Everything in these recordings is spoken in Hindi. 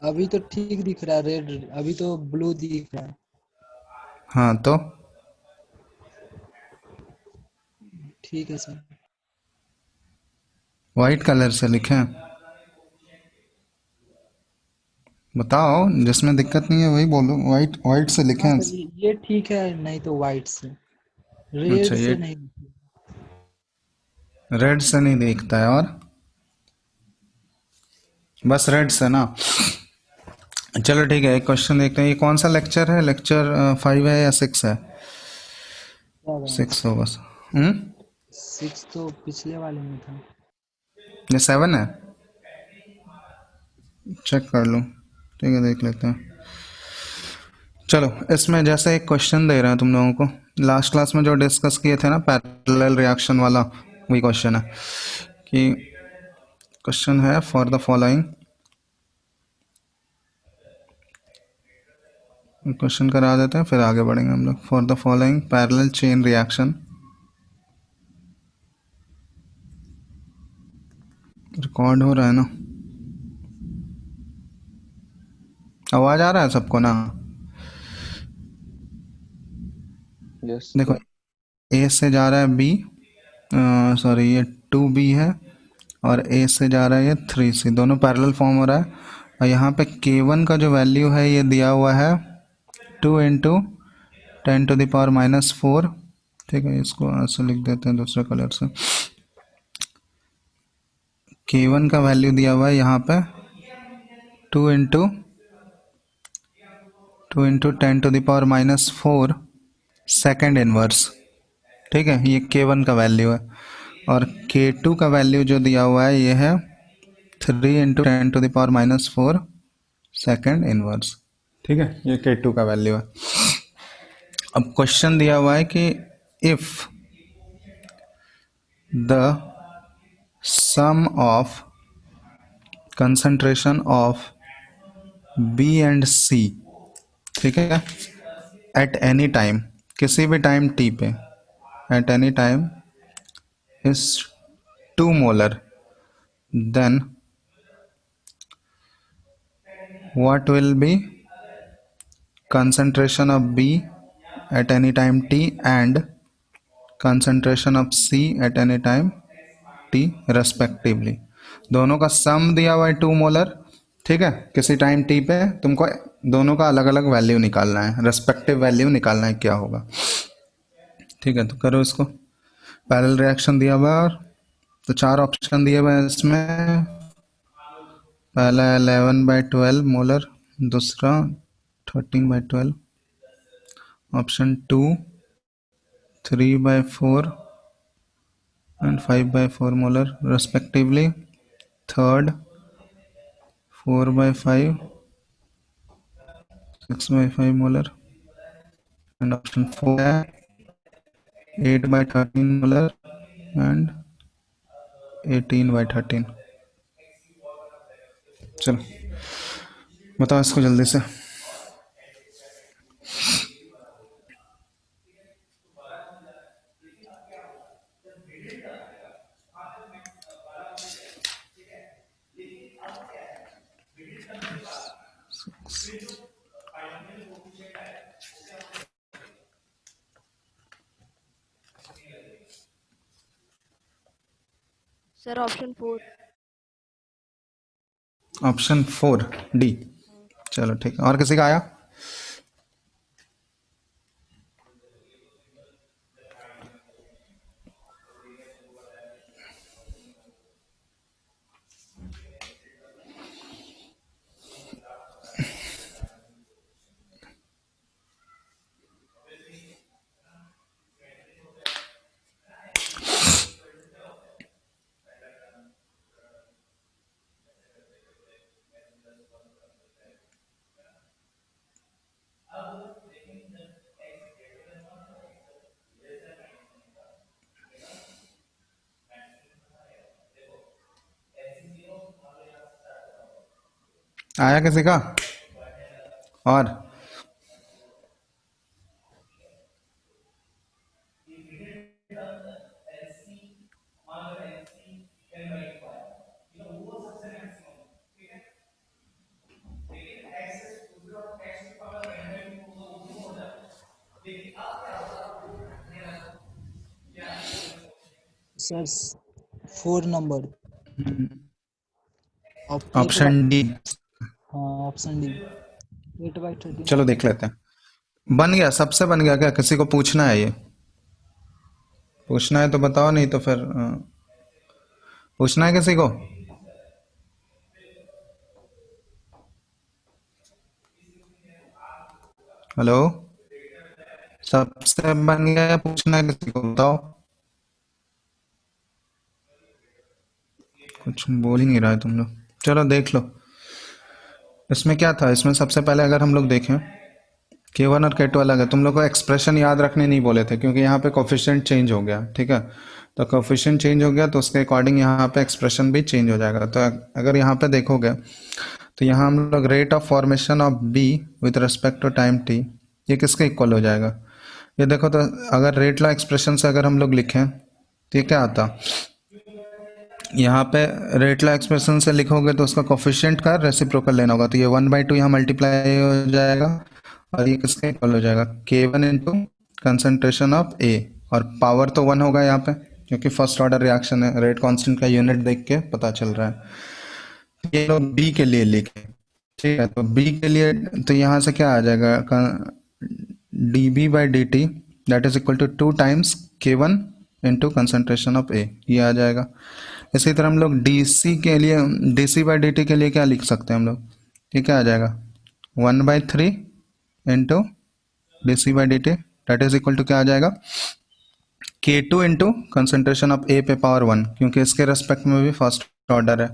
अभी तो ठीक दिख रहा है रेड, अभी तो ब्लू दिख रहा है। हाँ तो ठीक है सर। वाइट कलर से लिखें? बताओ, जिसमें दिक्कत नहीं है वही बोलो। वाइट वाइट से हाँ लिखें? सर, ये ठीक है, नहीं तो वाइट से। अच्छा, रेड ये से नहीं। रेड से नहीं दिखता है, और बस रेड से ना? चलो ठीक है, एक क्वेश्चन देखते हैं। ये कौन सा लेक्चर है? लेक्चर 5 है या 6 है? 6 होगा। हम्म। 6 तो पिछले वाले में था। ये 7 है? चेक कर लूँ। ठीक है, देख लेते हैं। चलो, इसमें जैसे एक क्वेश्चन दे रहे हैं तुम लोगों को, लास्ट क्लास में जो डिस्कस किए थे ना पैरेलल रिएक्शन वाला, वही क्वेश्चन है। कि क्वेश्चन है फॉर द फॉलोइंग, क्वेश्चन करा देते हैं फिर आगे बढ़ेंगे हम लोग। For the following parallel chain reaction, record हो रहा है ना? आवाज आ रहा है सबको ना? यस देखो, सर। ए से जा रहा है बी, सॉरी ये 2B है, और ए से जा रहा है ये 3C, दोनों पैरेलल फॉर्म हो रहा है। और यहाँ पे K1 का जो वैल्यू है ये दिया हुआ है 2 × 10⁻⁴। ठीक है, इसको ऐसे लिख देते हैं दूसरे कलर से। K1 का वैल्यू दिया हुआ है यहाँ पे 2 × 10⁻⁴ सेकेंड इनवर्स। ठीक है, ये K1 का वैल्यू है। और K2 का वैल्यू जो दिया हुआ है ये है 3 × 10⁻⁴ सेकेंड इनवर्स। ठीक है, ये K2 का वैल्यू है। अब क्वेश्चन दिया हुआ है कि if the sum of concentration of B and C, ठीक है, एट एनी टाइम, किसी भी टाइम टी पे, at any time is 2 molar, then what will be concentration of B at any time t and concentration of C at any time t respectively। दोनों का सम दिया हुआ है 2 मोलर। ठीक है, किसी टाइम टी पे तुमको दोनों का अलग अलग वैल्यू निकालना है, रेस्पेक्टिव वैल्यू निकालना है क्या होगा। ठीक है, तो करो इसको। पैरेलल रिएक्शन दिया हुआ है, तो 4 ऑप्शन दिए हुए हैं इसमें। पहला 11/12 मोलर, दूसरा 13/12, option 2 3/4 and 5/4 molar respectively, third 4/5 6/5 molar, and option 4 है 8/13 molar and 18/13। चलो बताओ इसको जल्दी से। Sir option 4। Option 4 D. चलो ठीक है, और किसी का आया? आया किसी का? और सर 4 नंबर और 8 बाई, ऑप्शन डी। हाँ ऑप्शन डी 8/13। चलो देख लेते हैं। बन गया, सबसे बन गया क्या? किसी को पूछना है ये? पूछना है तो बताओ, नहीं तो फिर पूछना है किसी को? हेलो, सबसे बन गया या पूछना है किसी को? बताओ। कुछ बोल ही नहीं रहा है तुम लोग। चलो देख लो। इसमें क्या था? इसमें सबसे पहले अगर हम लोग देखें, K1 और K2 अलग है। तुम लोग को एक्सप्रेशन याद रखने नहीं बोले थे, क्योंकि यहाँ पे कोफिशिएंट चेंज हो गया। ठीक है, तो कोफिशिएंट चेंज हो गया तो उसके अकॉर्डिंग यहाँ पे एक्सप्रेशन भी चेंज हो जाएगा। तो अगर यहाँ पे देखोगे तो यहाँ हम लोग rate of formation of b with respect to time t, ये किसके इक्वल हो जाएगा? ये देखो, तो अगर रेट लॉ एक्सप्रेशन से अगर हम लोग लिखें तो ये क्या आता? यहाँ पे रेट लॉ एक्सप्रेशन से लिखोगे तो उसका कोफिशिएंट का रेसिप्रोकल लेना होगा, तो ये 1/2 यहाँ मल्टीप्लाई हो जाएगा और ये किसके इक्वल हो जाएगा? K1 इंटू कंसनट्रेशन ऑफ ए, और पावर तो 1 होगा यहाँ पे, क्योंकि फर्स्ट ऑर्डर रिएक्शन है। रेट कांस्टेंट का यूनिट देख के पता चल रहा है। ये लोग बी के लिए लिखे, ठीक है, तो बी के लिए तो यहाँ से क्या आ जाएगा? D B by D T that is equal to 2 times K1 into concentration of A, ये आ जाएगा। इसी तरह हम लोग डीसी के लिए, डीसी बाई डी टी के लिए क्या लिख सकते हैं हम लोग? ये क्या आ जाएगा? 1/3 into d c by D t that is equal to क्या आ जाएगा? K2 इंटू कंसनट्रेशन ऑफ ए पे पावर 1, क्योंकि इसके रेस्पेक्ट में भी फर्स्ट ऑर्डर है।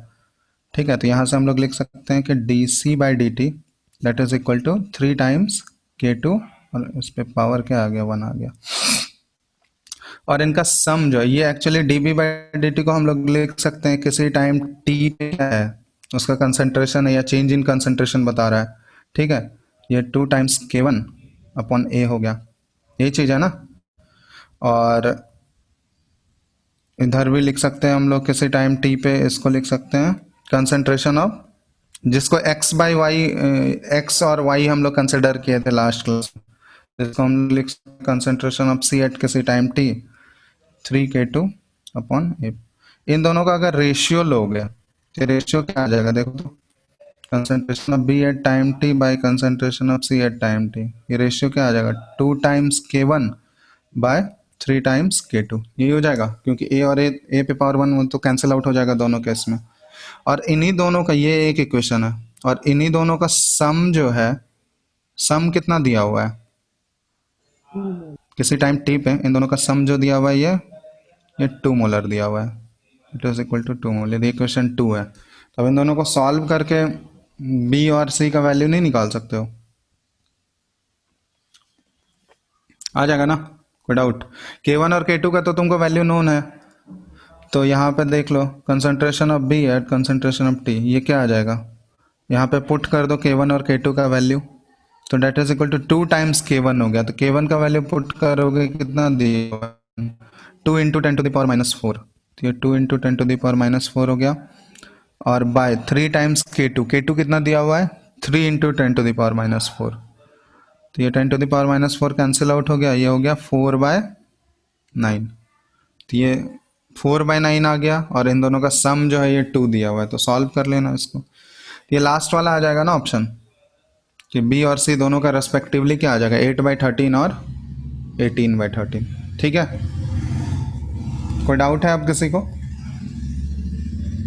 ठीक है, तो यहाँ से हम लोग लिख सकते हैं कि d c by D T that is equal to 3 times K2, और इस पे पावर क्या आ गया? 1 आ गया। और इनका सम जो है, ये actually d B by D t को हम लोग लिख सकते हैं किसी टाइम टी पे क्या है उसका कंसंट्रेशन है या चेंज इन कंसंट्रेशन बता रहा है। ठीक है, ये 2 टाइम्स K1 अपॉन ए हो गया, यही चीज़ है ना। और इधर भी लिख सकते हैं हम लोग किसी टाइम टी पे, इसको लिख सकते हैं कंसंट्रेशन ऑफ, जिसको एक्स बाई वाई, एक्स और वाई हम लोग कंसिडर किए थे लास्ट क्लास में, जिसको हम लिख सकते हैं कंसंट्रेशन ऑफ सी एट किसी टाइम टी 3K2 अपॉन ए। इन दोनों का अगर रेशियो लोगे तो रेशियो क्या आ जाएगा? देखो तो, concentration of b at time t by concentration of c at time t, ये रेशियो क्या आ जाएगा? 2 times K1 bye 3 times K2, यही हो जाएगा, क्योंकि ए और ए पे पावर 1 तो कैंसिल आउट हो जाएगा दोनों केस में। और इन्हीं दोनों का ये एक इक्वेशन है, और इन्हीं दोनों का सम जो है, सम कितना दिया हुआ है? किसी टाइम टी पे इन दोनों का सम जो दिया हुआ है ये 2 मोलर दिया हुआ है। It is equal to 2 molar, equation 2 है। तो अब इन दोनों को सॉल्व करके बी और सी का वैल्यू नहीं निकाल सकते हो? आ जाएगा ना, कोई डाउट? K1 और K2 का तो तुमको वैल्यू नोन है, तो यहाँ पे देख लो concentration of b at concentration of t, ये क्या आ जाएगा? यहाँ पे पुट कर दो K1 और K2 का वैल्यू, तो that is equal to 2 times K1 हो गया। तो K1 का वैल्यू पुट करोगे कितना दिया? 2 इंटू 10⁻⁴, तो ये 2 इंटू 10⁻⁴ हो गया, और बाय 3 टाइम्स K2, K2 कितना दिया हुआ है? 3 इंटू 10⁻⁴, तो ये 10⁻⁴ कैंसिल आउट हो गया, ये हो गया 4/9, तो ये 4/9 आ गया, और इन दोनों का सम जो है ये 2 दिया हुआ है, तो सॉल्व कर लेना इसको। ये लास्ट वाला आ जाएगा ना ऑप्शन, कि बी और सी दोनों का रेस्पेक्टिवली क्या आ जाएगा? 8/13 और 18/13। ठीक है, कोई डाउट है अब किसी को?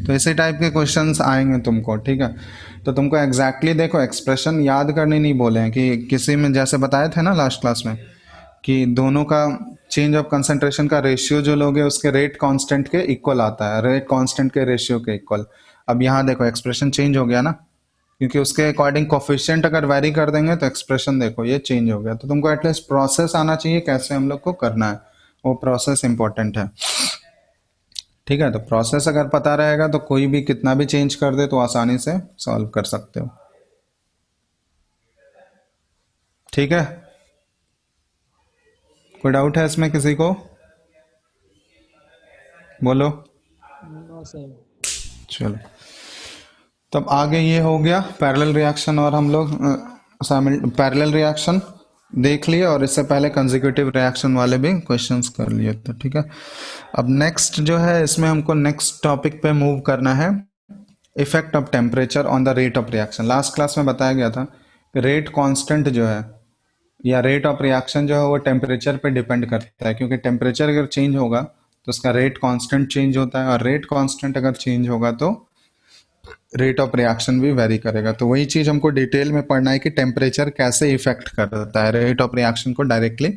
तो इसी टाइप के क्वेश्चंस आएंगे तुमको। ठीक है, तो तुमको एग्जैक्टली देखो एक्सप्रेशन याद करने नहीं बोले हैं, कि किसी में जैसे बताए थे ना लास्ट क्लास में कि दोनों का चेंज ऑफ कंसंट्रेशन का रेशियो जो लोगे उसके रेट कांस्टेंट के इक्वल आता है, रेट कांस्टेंट के रेशियो के इक्वल। अब यहाँ देखो एक्सप्रेशन चेंज हो गया ना, क्योंकि उसके अकॉर्डिंग कोफिशिएंट अगर वेरी कर देंगे तो एक्सप्रेशन देखो ये चेंज हो गया। तो तुमको एटलीस्ट प्रोसेस आना चाहिए कैसे हम लोग को करना है, वो प्रोसेस इंपॉर्टेंट है। ठीक है, तो प्रोसेस अगर पता रहेगा तो कोई भी कितना भी चेंज कर दे तो आसानी से सॉल्व कर सकते हो। ठीक है, कोई डाउट है इसमें किसी को? बोलो। No sir. चलो, तब आगे ये हो गया पैरेलल रिएक्शन, और हम लोग पैरेलल रिएक्शन देख लिए और इससे पहले कंसेक्यूटिव रिएक्शन वाले भी क्वेश्चंस कर लिए थे, ठीक है। अब नेक्स्ट जो है इसमें हमको नेक्स्ट टॉपिक पे मूव करना है, effect of temperature on the rate of reaction. Last class में बताया गया था कि रेट कांस्टेंट जो है या रेट ऑफ रिएक्शन जो है वो टेम्परेचर पे डिपेंड करता है, क्योंकि टेम्परेचर अगर चेंज होगा तो उसका रेट कांस्टेंट चेंज होता है, और रेट कांस्टेंट अगर चेंज होगा तो रेट ऑफ रिएक्शन भी वेरी करेगा। तो वही चीज हमको डिटेल में पढ़ना है कि टेम्परेचर कैसे इफेक्ट करता है रेट ऑफ रिएक्शन को, डायरेक्टली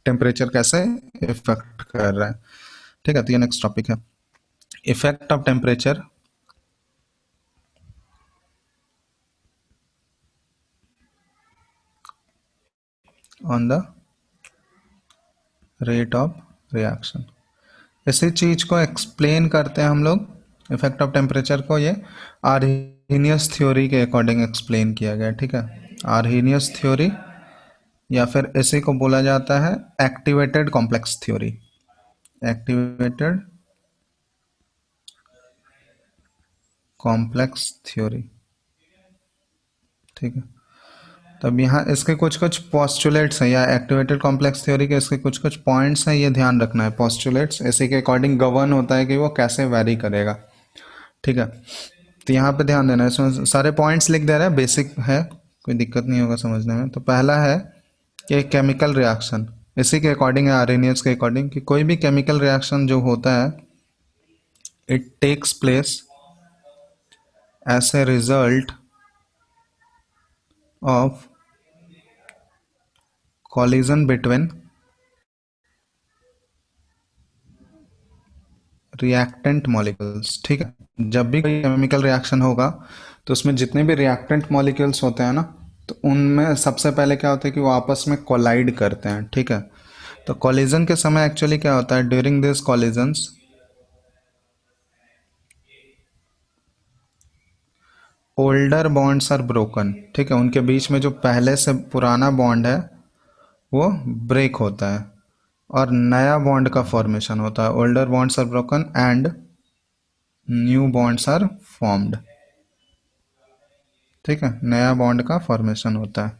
टेम्परेचर कैसे इफेक्ट कर रहा है, ठीक है। तो ये नेक्स्ट टॉपिक है, effect of temperature on the rate of reaction. इसी चीज को एक्सप्लेन करते हैं हम लोग, इफेक्ट ऑफ टेम्परेचर को ये आर्हीनियस थ्योरी के अकॉर्डिंग एक्सप्लेन किया गया, ठीक है। आर्हीनियस थ्योरी या फिर इसी को बोला जाता है activated complex theory, activated complex theory, ठीक है। तब यहाँ इसके कुछ कुछ पॉस्टुलेट्स हैं, या एक्टिवेटेड कॉम्प्लेक्स थ्योरी के इसके कुछ कुछ पॉइंट्स हैं, ये ध्यान रखना है। पॉस्टुलेट्स इसी के अकॉर्डिंग गवर्न होता है कि वो कैसे वेरी करेगा, ठीक है। तो यहाँ पे ध्यान देना है, इसमें सारे पॉइंट्स लिख दे रहे हैं, बेसिक है, कोई दिक्कत नहीं होगा समझने में। तो पहला है कि केमिकल रिएक्शन, इसी के अकॉर्डिंग है, आर्हेनियस के अकॉर्डिंग, कि कोई भी केमिकल रिएक्शन जो होता है it takes place as a result of collision between reactant molecules, ठीक है। जब भी कोई केमिकल रिएक्शन होगा तो उसमें जितने भी रिएक्टेंट मॉलिक्यूल्स होते हैं ना, तो उनमें सबसे पहले क्या होता है कि वो आपस में कोलाइड करते हैं, ठीक है। तो कॉलिजन के समय एक्चुअली क्या होता है, during this collisions older bonds are broken, ठीक है। उनके बीच में जो पहले से पुराना बॉन्ड है वो ब्रेक होता है और नया बॉन्ड का फॉर्मेशन होता है। Older bonds are broken and new bonds are formed, ठीक है। नया बॉन्ड का फॉर्मेशन होता है।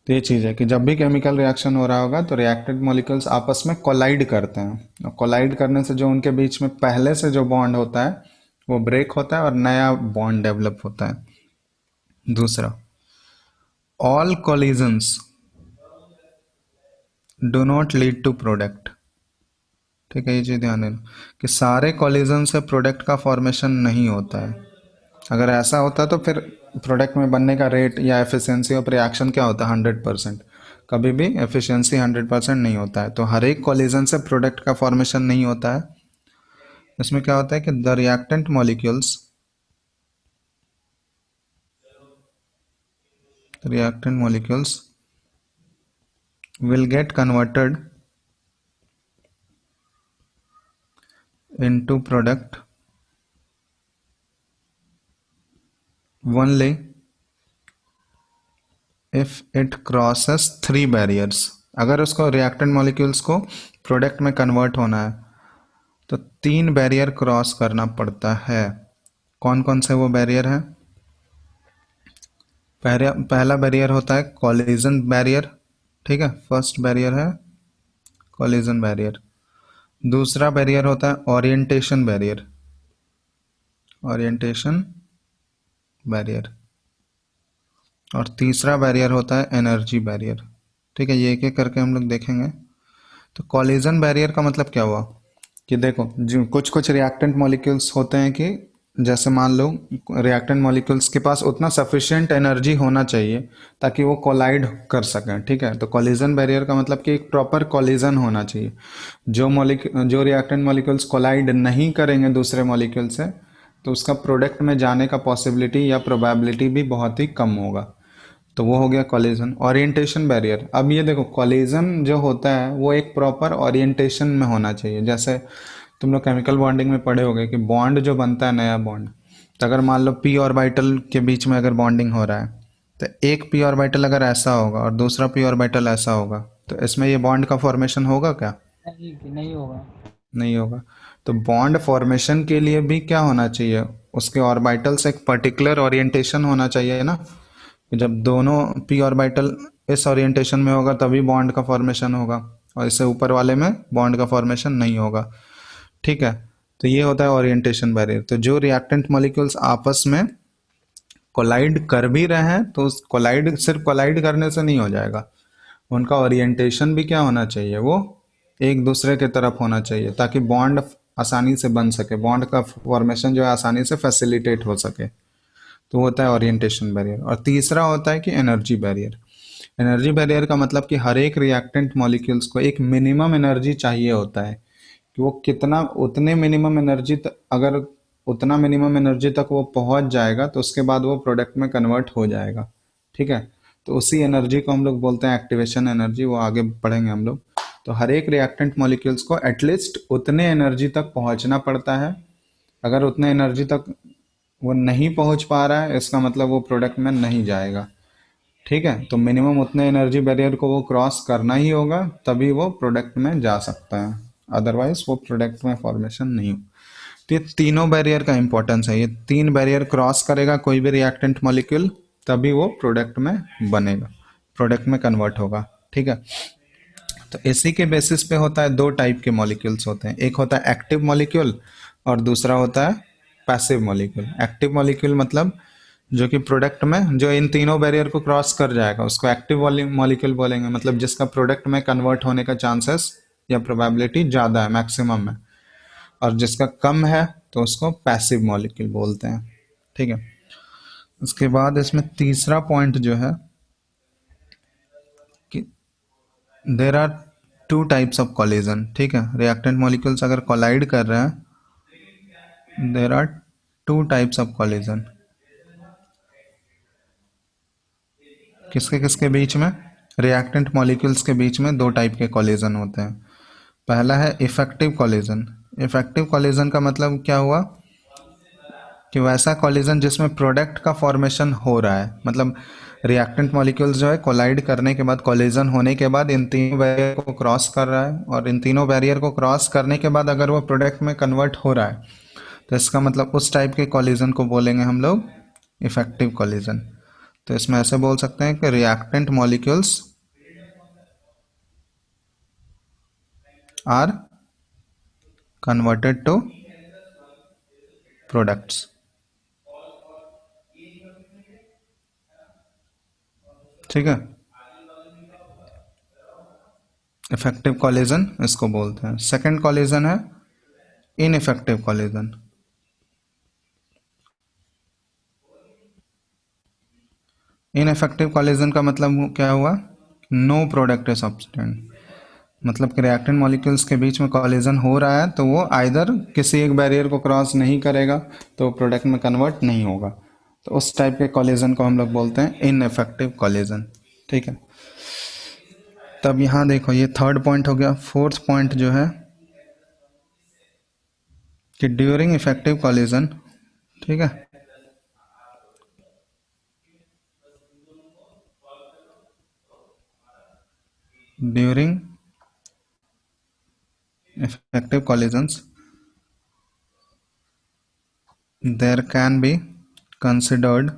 तो ये चीज़ है कि जब भी केमिकल रिएक्शन हो रहा होगा तो रिएक्टेड मॉलिक्यूल्स आपस में कोलाइड करते हैं, और कोलाइड करने से जो उनके बीच में पहले से जो बॉन्ड होता है वो ब्रेक होता है और नया बॉन्ड डेवलप होता है। दूसरा, all collisions do not lead to product, ठीक है। ये चीज़ ध्यान देना कि सारे कोलिजन से प्रोडक्ट का फॉर्मेशन नहीं होता है। अगर ऐसा होता तो फिर प्रोडक्ट में बनने का रेट या एफिशिएंसी ऑफ रिएक्शन क्या होता है, 100%। कभी भी एफिशिएंसी 100% नहीं होता है। तो हर एक कोलिजन से प्रोडक्ट का फॉर्मेशन नहीं होता है। इसमें क्या होता है कि the reactant molecules will get converted into product only if it crosses three barriers। अगर उसको रिएक्टेंट मॉलिक्यूल्स को प्रोडक्ट में कन्वर्ट होना है तो 3 बैरियर क्रॉस करना पड़ता है। कौन कौन से वो बैरियर हैं? पहला बैरियर होता है कॉलिजन बैरियर, ठीक है। फर्स्ट बैरियर है कॉलिजन बैरियर। दूसरा बैरियर होता है ओरिएंटेशन बैरियर, ओरिएंटेशन बैरियर। और तीसरा बैरियर होता है एनर्जी बैरियर, ठीक है। ये एक एक करके हम लोग देखेंगे। तो कॉलिजन बैरियर का मतलब क्या हुआ कि देखो, जो कुछ कुछ रिएक्टेंट मॉलिक्यूल्स होते हैं कि जैसे मान लो रिएक्टेंट मॉलिक्यूल्स के पास उतना सफिशिएंट एनर्जी होना चाहिए ताकि वो कोलाइड कर सकें, ठीक है। तो कॉलिजन बैरियर का मतलब कि एक प्रॉपर कॉलिजन होना चाहिए। जो रिएक्टेंट मॉलिक्यूल्स कोलाइड नहीं करेंगे दूसरे मॉलिक्यूल से तो उसका प्रोडक्ट में जाने का पॉसिबिलिटी या प्रोबेबिलिटी भी बहुत ही कम होगा। तो वो हो गया कॉलिजन। ओरिएंटेशन बैरियर, अब ये देखो कॉलिजन जो होता है वो एक प्रॉपर ओरिएंटेशन में होना चाहिए। जैसे तुम लोग केमिकल बॉन्डिंग में पढ़े होगे कि बॉन्ड जो बनता है नया बॉन्ड, तो अगर मान लो पी ऑर्बिटल के बीच में अगर बॉन्डिंग हो रहा है तो एक पी ऑर्बिटल अगर ऐसा होगा और दूसरा पी ऑर्बिटल ऐसा होगा तो इसमें ये बॉन्ड का फॉर्मेशन होगा क्या? नहीं होगा। नहीं होगा। तो बॉन्ड फॉर्मेशन के लिए भी क्या होना चाहिए, उसके ऑर्बिटल्स एक पर्टिकुलर ओरिएंटेशन होना चाहिए ना। जब दोनों पी ऑर्बिटल इस ओरिएंटेशन में होगा तभी बॉन्ड का फॉर्मेशन होगा, और इससे ऊपर वाले में बॉन्ड का फॉर्मेशन नहीं होगा। ठीक है, तो ये होता है ओरिएंटेशन बैरियर। तो जो रिएक्टेंट मॉलिक्यूल्स आपस में कोलाइड कर भी रहे हैं तो उस कोलाइड, सिर्फ कोलाइड करने से नहीं हो जाएगा, उनका ओरिएंटेशन भी क्या होना चाहिए, वो एक दूसरे की तरफ होना चाहिए, ताकि बॉन्ड आसानी से बन सके, बॉन्ड का फॉर्मेशन जो है आसानी से फैसिलिटेट हो सके। तो होता है ओरिएंटेशन बैरियर। और तीसरा होता है कि एनर्जी बैरियर। एनर्जी बैरियर का मतलब कि हर एक रिएक्टेंट मॉलिक्यूल्स को एक मिनिमम एनर्जी चाहिए होता है, कि वो कितना, उतने मिनिमम एनर्जी तक, अगर उतना मिनिमम एनर्जी तक वो पहुंच जाएगा तो उसके बाद वो प्रोडक्ट में कन्वर्ट हो जाएगा। ठीक है, तो उसी एनर्जी को हम लोग बोलते हैं एक्टिवेशन एनर्जी, वो आगे पढ़ेंगे हम लोग। तो हर एक रिएक्टेंट मॉलिक्यूल्स को एटलीस्ट उतने एनर्जी तक पहुंचना पड़ता है। अगर उतने एनर्जी तक वो नहीं पहुंच पा रहा है, इसका मतलब वो प्रोडक्ट में नहीं जाएगा। ठीक है, तो मिनिमम उतने एनर्जी बैरियर को वो क्रॉस करना ही होगा, तभी वो प्रोडक्ट में जा सकता है, अदरवाइज वो प्रोडक्ट में फॉर्मेशन नहीं हो। तो ये तीनों बैरियर का इंपॉर्टेंस है, ये तीन बैरियर क्रॉस करेगा कोई भी रिएक्टेंट मॉलिक्यूल, तभी वो प्रोडक्ट में बनेगा, प्रोडक्ट में कन्वर्ट होगा। ठीक है, तो इसी के बेसिस पे होता है, दो टाइप के मॉलिक्यूल्स होते हैं, एक होता है एक्टिव मॉलिक्यूल और दूसरा होता है पैसिव मॉलिक्यूल। एक्टिव मॉलिक्यूल मतलब जो कि प्रोडक्ट में, जो इन तीनों बैरियर को क्रॉस कर जाएगा उसको एक्टिव मॉलिक्यूल बोलेंगे, मतलब जिसका प्रोडक्ट में कन्वर्ट होने का चांसेस या प्रोबेबिलिटी ज़्यादा है, मैक्सिमम है, और जिसका कम है तो उसको पैसिव मॉलिक्यूल बोलते हैं। ठीक है, उसके बाद इसमें तीसरा पॉइंट जो है कि there are two types of collision. ठीक है, रिएक्टेंट मॉलिक्यूल्स अगर कोलाइड कर रहे हैं, there are two types of collision. किसके किसके बीच में, रिएक्टेंट मॉलिक्यूल्स के बीच में दो टाइप के कॉलिजन होते हैं। पहला है इफेक्टिव कॉलिजन। इफेक्टिव कॉलिजन का मतलब क्या हुआ कि वैसा कॉलिजन जिसमें प्रोडक्ट का फॉर्मेशन हो रहा है, मतलब रिएक्टेंट मॉलिक्यूल्स जो है कोलाइड करने के बाद, कॉलिजन होने के बाद इन तीनों बैरियर को क्रॉस कर रहा है, और इन तीनों बैरियर को क्रॉस करने के बाद अगर वो प्रोडक्ट में कन्वर्ट हो रहा है, तो इसका मतलब उस टाइप के कॉलिजन को बोलेंगे हम लोग इफेक्टिव कॉलिजन। तो इसमें ऐसे बोल सकते हैं कि reactant molecules are converted to products. ठीक है, इफेक्टिव कॉलिजन इसको बोलते हैं। सेकंड कॉलिजन है इनइफेक्टिव कॉलिजन। इनइफेक्टिव कॉलिजन का मतलब क्या हुआ, नो प्रोडक्ट इज सब्सटेंट, मतलब कि रिएक्टेंट मॉलिक्यूल्स के बीच में कॉलिजन हो रहा है तो वो आइदर किसी एक बैरियर को क्रॉस नहीं करेगा तो प्रोडक्ट में कन्वर्ट नहीं होगा, तो उस टाइप के कॉलिजन को हम लोग बोलते हैं इनइफेक्टिव कॉलिजन। ठीक है, तब यहाँ देखो ये थर्ड पॉइंट हो गया। फोर्थ पॉइंट जो है कि ड्यूरिंग इफेक्टिव कॉलिजन, ठीक है, during effective collisions there can be considered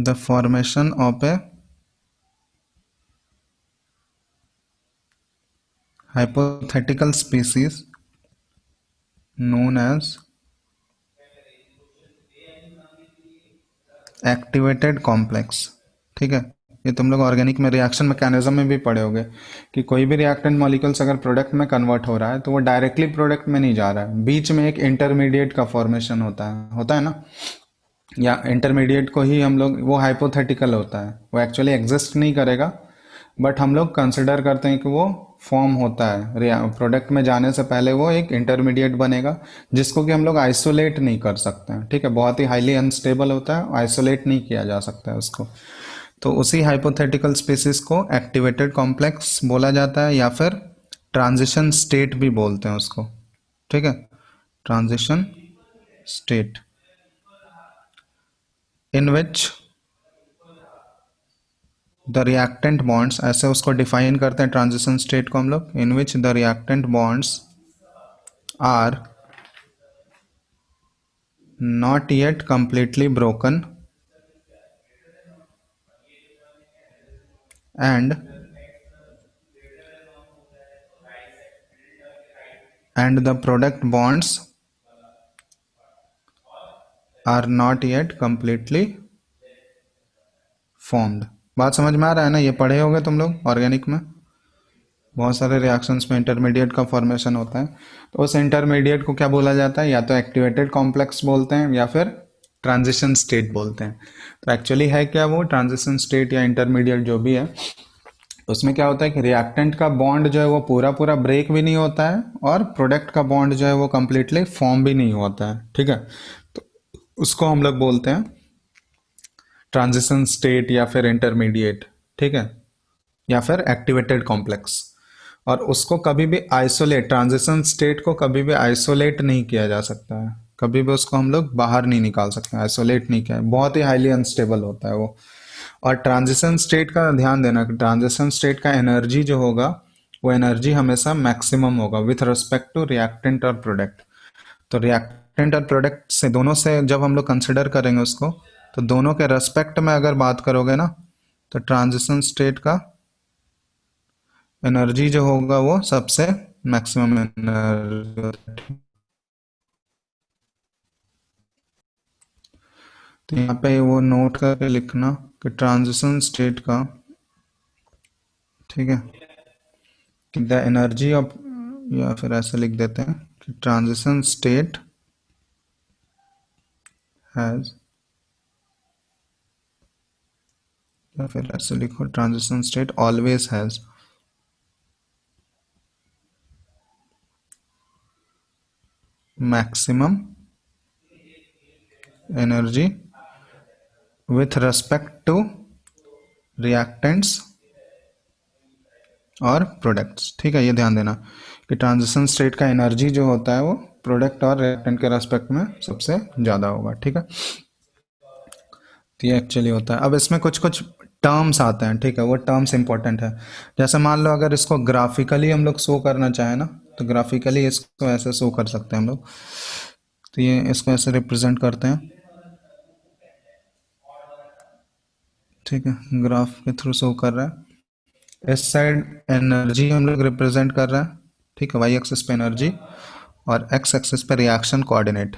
the formation of a hypothetical species known as activated complex. ठीक है, ये तुम लोग ऑर्गेनिक में रिएक्शन मैकेनिज्म में भी पढ़े होगे कि कोई भी रिएक्टेंट मॉलिक्यूल्स अगर प्रोडक्ट में कन्वर्ट हो रहा है तो वो डायरेक्टली प्रोडक्ट में नहीं जा रहा है, बीच में एक इंटरमीडिएट का फॉर्मेशन होता है ना, या इंटरमीडिएट को ही हम लोग, वो हाइपोथेटिकल होता है, वो एक्चुअली एग्जिस्ट नहीं करेगा, बट हम लोग कंसिडर करते हैं कि वो फॉर्म होता है, प्रोडक्ट में जाने से पहले वो एक इंटरमीडिएट बनेगा जिसको कि हम लोग आइसोलेट नहीं कर सकते हैं। ठीक है, बहुत ही हाईली अनस्टेबल होता है, आइसोलेट नहीं किया जा सकता है उसको, तो उसी हाइपोथेटिकल स्पीसीज को एक्टिवेटेड कॉम्प्लेक्स बोला जाता है, या फिर ट्रांजिशन स्टेट भी बोलते हैं उसको। ठीक है, transition state in which the reactant bonds, ऐसे उसको डिफाइन करते हैं ट्रांजिशन स्टेट को हम लोग, in which the reactant bonds are not yet completely broken and the product bonds are not yet completely formed। बात समझ में आ रहा है ना? ये पढ़े होगे तुम लोग ऑर्गेनिक में, बहुत सारे रिएक्शंस में इंटरमीडिएट का फॉर्मेशन होता है। तो उस इंटरमीडिएट को क्या बोला जाता है? या तो एक्टिवेटेड कॉम्प्लेक्स बोलते हैं या फिर ट्रांजिशन स्टेट बोलते हैं। तो एक्चुअली है क्या वो ट्रांजिशन स्टेट या इंटरमीडिएट जो भी है, उसमें क्या होता है कि रिएक्टेंट का बॉन्ड जो है वो पूरा पूरा ब्रेक भी नहीं होता है और प्रोडक्ट का बॉन्ड जो है वो कंप्लीटली फॉर्म भी नहीं होता है। ठीक है, तो उसको हम लोग बोलते हैं ट्रांजिशन स्टेट या फिर इंटरमीडिएट। ठीक है, या फिर एक्टिवेटेड कॉम्प्लेक्स। और उसको कभी भी आइसोलेट, ट्रांजिशन स्टेट को कभी भी आइसोलेट नहीं किया जा सकता है, कभी भी उसको हम लोग बाहर नहीं निकाल सकते, आइसोलेट नहीं किया, बहुत ही हाईली अनस्टेबल होता है वो। और ट्रांजिशन स्टेट का ध्यान देना कि ट्रांजिशन स्टेट का एनर्जी जो होगा वो एनर्जी हमेशा मैक्सिमम होगा विथ रिस्पेक्ट टू रिएक्टेंट और प्रोडक्ट। तो रिएक्टेंट और प्रोडक्ट से दोनों से जब हम लोग कंसिडर करेंगे उसको, तो दोनों के रेस्पेक्ट में अगर बात करोगे ना, तो ट्रांजिशन स्टेट का एनर्जी जो होगा वो सबसे मैक्सिमम एनर्जी होता है। तो यहाँ पे वो नोट करके लिखना कि ट्रांजिशन स्टेट का, ठीक है, कि द एनर्जी ऑफ, या फिर ऐसे लिख देते हैं कि ट्रांजिशन स्टेट हैज, या फिर ऐसे लिखो transition state always has maximum energy with respect to reactants और प्रोडक्ट्स। ठीक है, ये ध्यान देना कि ट्रांजिशन स्टेट का एनर्जी जो होता है वो प्रोडक्ट और रिएक्टेंट के रेस्पेक्ट में सबसे ज़्यादा होगा। ठीक है, तो ये एक्चुअली होता है। अब इसमें कुछ कुछ टर्म्स आते हैं, ठीक है, वो टर्म्स इंपॉर्टेंट है। जैसे मान लो अगर इसको ग्राफिकली हम लोग शो करना चाहें ना, तो ग्राफिकली इसको ऐसे शो कर सकते हैं हम लोग। तो ये इसको ऐसे रिप्रेजेंट करते हैं, ठीक है, ग्राफ के थ्रू शो कर रहा है। इस साइड एनर्जी हम लोग रिप्रेजेंट कर रहे हैं, ठीक है, वाई एक्सिस पे एनर्जी और एक्स एक्सिस पे रिएक्शन कोऑर्डिनेट।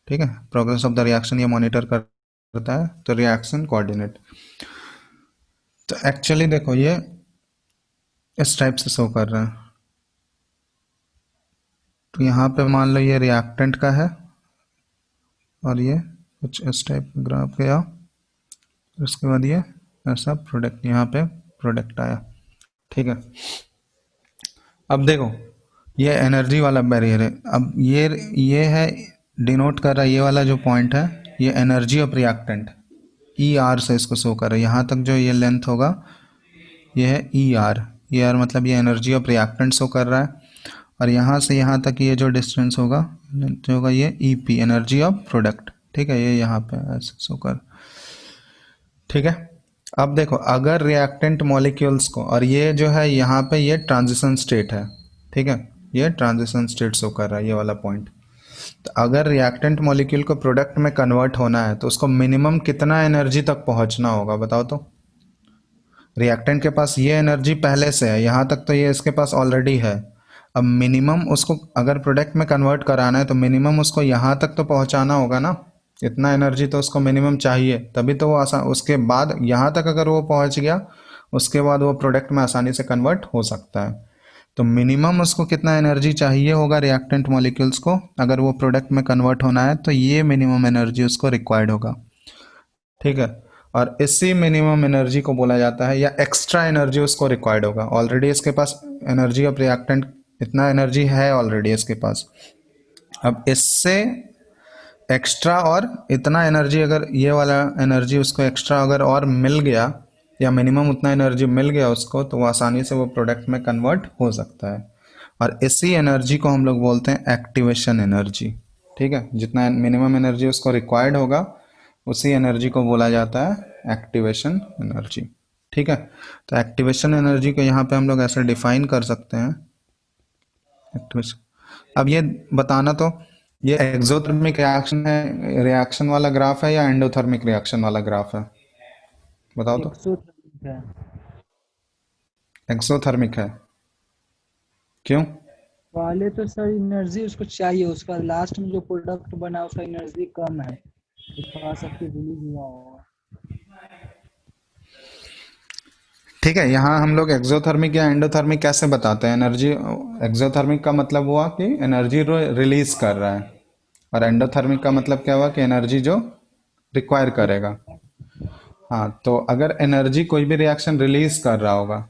ठीक है, प्रोग्रेस ऑफ द रिएक्शन ये मॉनिटर करता है, तो रिएक्शन कोऑर्डिनेट। तो एक्चुअली देखो ये इस टाइप से शो कर रहा है। तो यहाँ पे मान लो ये रिएक्टेंट का है और ये कुछ इस टाइप का ग्राफ गया, उसके बाद ये ऐसा प्रोडक्ट, यहाँ पे प्रोडक्ट आया। ठीक है, अब देखो ये एनर्जी वाला बैरियर है। अब ये है डिनोट कर रहा है, ये वाला जो पॉइंट है ये energy of reactant, E R से इसको शो कर रहा है। यहाँ तक जो ये लेंथ होगा ये है ई आर, ई आर मतलब ये एनर्जी ऑफ रिएक्टेंट शो कर रहा है। और यहाँ से यहाँ तक ये जो डिस्टेंस होगा जो होगा ये E P, energy of product. ठीक है, ये यहाँ पे ऐसे शो कर, ठीक है। अब देखो अगर रिएक्टेंट मॉलिक्यूल्स को, और ये जो है यहाँ पे ये ट्रांजिशन स्टेट है, ठीक है, ये ट्रांजिशन स्टेट शो कर रहा है ये वाला पॉइंट। तो अगर रिएक्टेंट मॉलिक्यूल को प्रोडक्ट में कन्वर्ट होना है तो उसको मिनिमम कितना एनर्जी तक पहुंचना होगा बताओ तो। रिएक्टेंट के पास ये एनर्जी पहले से है, यहाँ तक तो ये इसके पास ऑलरेडी है। अब मिनिमम उसको अगर प्रोडक्ट में कन्वर्ट कराना है तो मिनिमम उसको यहाँ तक तो पहुँचाना होगा ना, इतना एनर्जी तो उसको मिनिमम चाहिए, तभी तो वो आसान, उसके बाद यहाँ तक अगर वो पहुँच गया उसके बाद वो प्रोडक्ट में आसानी से कन्वर्ट हो सकता है। तो मिनिमम उसको कितना एनर्जी चाहिए होगा रिएक्टेंट मॉलिक्यूल्स को अगर वो प्रोडक्ट में कन्वर्ट होना है, तो ये मिनिमम एनर्जी उसको रिक्वायर्ड होगा। ठीक है, और इसी मिनिमम एनर्जी को बोला जाता है, या एक्स्ट्रा एनर्जी उसको रिक्वायर्ड होगा। ऑलरेडी इसके पास एनर्जी ऑफ रिएक्टेंट इतना एनर्जी है ऑलरेडी इसके पास, अब इससे एक्स्ट्रा और इतना एनर्जी, अगर ये वाला एनर्जी उसको एक्स्ट्रा अगर और मिल गया, या मिनिमम उतना एनर्जी मिल गया उसको, तो वो आसानी से वो प्रोडक्ट में कन्वर्ट हो सकता है। और इसी एनर्जी को हम लोग बोलते हैं एक्टिवेशन एनर्जी। ठीक है, जितना मिनिमम एनर्जी उसको रिक्वायर्ड होगा उसी एनर्जी को बोला जाता है एक्टिवेशन एनर्जी। ठीक है, तो एक्टिवेशन एनर्जी को यहाँ पे हम लोग ऐसे डिफाइन कर सकते हैं, एक्टिवेशन। अब ये बताना तो ये एक्सोथर्मिक रिएक्शन है, रिएक्शन वाला ग्राफ है या एंडोथर्मिक रिएक्शन वाला ग्राफ है? बताओ तो। 130 है। एक्सोथर्मिक है। क्यों? पहले तो सर एनर्जी उसको चाहिए, उसका लास्ट में जो प्रोडक्ट बना उसका एनर्जी कम है, तो थोड़ा सा फिर रिलीज हुआ होगा। ठीक है, यहाँ हम लोग एक्सोथर्मिक या एंडोथर्मिक कैसे बताते हैं एनर्जी? एक्सोथर्मिक का मतलब हुआ कि एनर्जी रिलीज कर रहा है, और एंडोथर्मिक का मतलब क्या हुआ कि एनर्जी जो रिक्वायर करेगा। हाँ, तो अगर एनर्जी कोई भी रिएक्शन रिलीज कर रहा होगा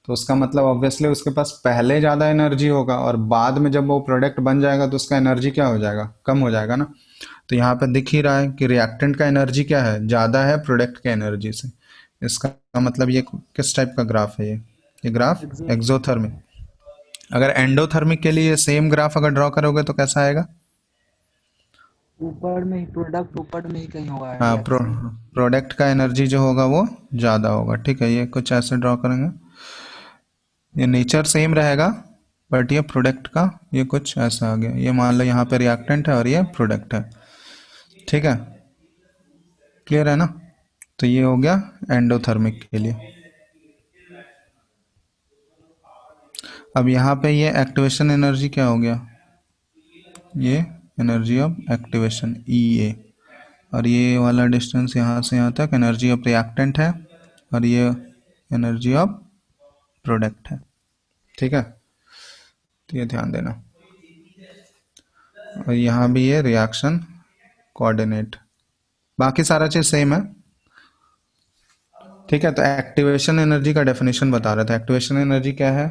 तो उसका मतलब ऑब्वियसली उसके पास पहले ज़्यादा एनर्जी होगा, और बाद में जब वो प्रोडक्ट बन जाएगा तो उसका एनर्जी क्या हो जाएगा? कम हो जाएगा ना। तो यहाँ पे दिख ही रहा है कि रिएक्टेंट का एनर्जी क्या है? ज़्यादा है प्रोडक्ट के एनर्जी से। इसका मतलब ये किस टाइप का ग्राफ है? ये ग्राफ एग्जो एक्सोथर्मिक। अगर एंडोथर्मिक के लिए सेम ग्राफ अगर ड्रॉ करोगे तो कैसा आएगा? ऊपर में ही प्रोडक्ट ऊपर में ही कहीं होगा हाँ, रिएक्शन। प्रोडक्ट का एनर्जी जो होगा वो ज़्यादा होगा। ठीक है, ये कुछ ऐसे ड्रॉ करेंगे। ये नेचर सेम रहेगा, बट ये प्रोडक्ट का ये कुछ ऐसा आ गया। ये मान लो यहाँ पे रिएक्टेंट है और ये प्रोडक्ट है। ठीक है, क्लियर है ना? तो ये हो गया एंडोथर्मिक के लिए। अब यहाँ पे ये एक्टिवेशन एनर्जी क्या हो गया? ये एनर्जी ऑफ एक्टिवेशन ई ए, और ये वाला डिस्टेंस यहाँ से यहाँ तक एनर्जी ऑफ रिएक्टेंट है, और ये एनर्जी ऑफ प्रोडक्ट है। ठीक है, तो ये ध्यान देना। और यहाँ भी ये रिएक्शन कोऑर्डिनेट, बाकी सारा चीज़ सेम है। ठीक है, तो एक्टिवेशन एनर्जी का डेफिनेशन बता रहा था। एक्टिवेशन एनर्जी क्या है